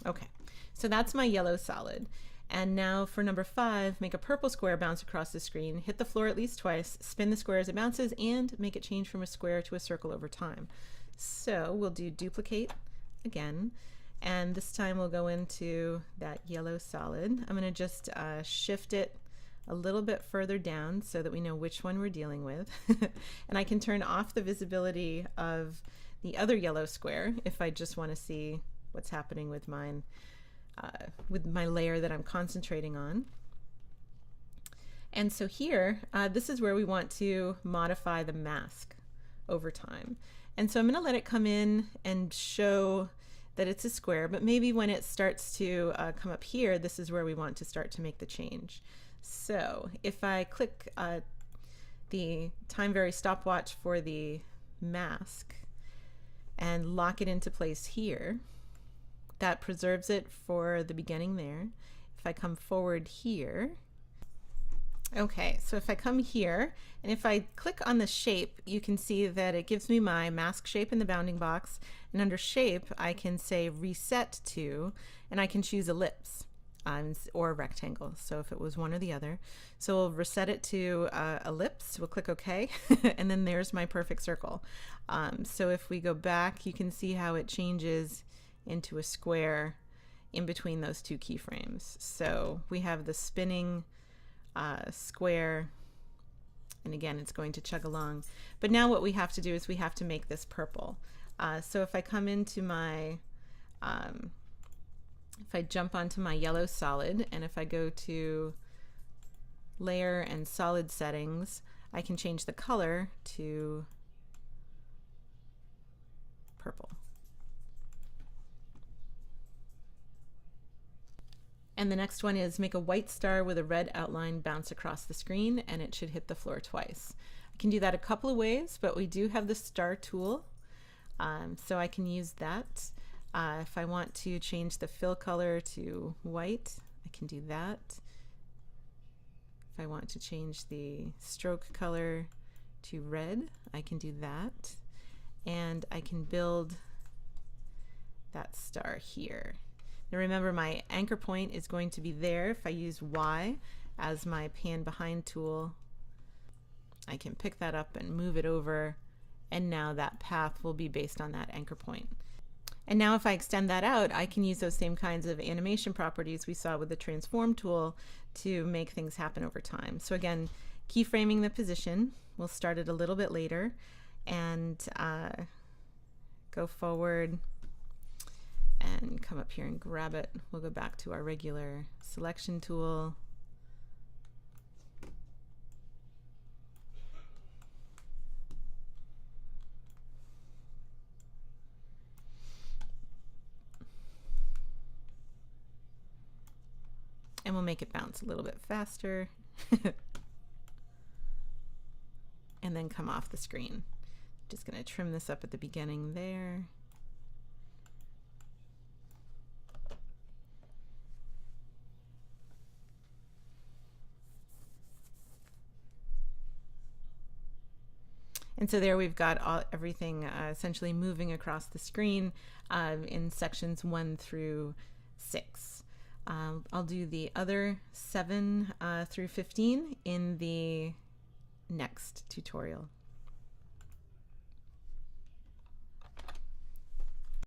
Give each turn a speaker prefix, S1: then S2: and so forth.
S1: Okay, so that's my yellow solid. And now for number 5, make a purple square bounce across the screen, hit the floor at least twice, spin the square as it bounces, and make it change from a square to a circle over time. So we'll do duplicate again, and this time we'll go into that yellow solid. I'm going to just shift it a little bit further down so that we know which one we're dealing with. And I can turn off the visibility of the other yellow square if I just want to see what's happening with mine, with my layer that I'm concentrating on. And so here, this is where we want to modify the mask over time. And so I'm going to let it come in and show that it's a square, but maybe when it starts to come up here, this is where we want to start to make the change. So if I click the time vary stopwatch for the mask and lock it into place here, that preserves it for the beginning there. If I come forward here, okay, so if I come here and if I click on the shape, you can see that it gives me my mask shape in the bounding box, and under shape I can say reset to, and I can choose ellipse or rectangle, so if it was one or the other. So we'll reset it to ellipse, we'll click OK, and then there's my perfect circle. So if we go back, you can see how it changes into a square in between those two keyframes. So we have the spinning square, and again it's going to chug along. But now what we have to do is we have to make this purple. So if I come into my if I jump onto my yellow solid, and if I go to layer and solid settings, I can change the color to purple. And the next one is make a white star with a red outline bounce across the screen, and it should hit the floor twice. I can do that a couple of ways, but we do have the star tool, so I can use that. If I want to change the fill color to white, I can do that. If I want to change the stroke color to red, I can do that. And I can build that star here. Now remember, my anchor point is going to be there. If I use Y as my pan behind tool, I can pick that up and move it over, and now that path will be based on that anchor point. And now if I extend that out, I can use those same kinds of animation properties we saw with the transform tool to make things happen over time. So again, keyframing the position, we'll start it a little bit later, and go forward and come up here and grab it. We'll go back to our regular selection tool. And we'll make it bounce a little bit faster. And then come off the screen. Just going to trim this up at the beginning there. And so there we've got everything essentially moving across the screen in sections 1 through 6. I'll do the other 7 through 15 in the next tutorial.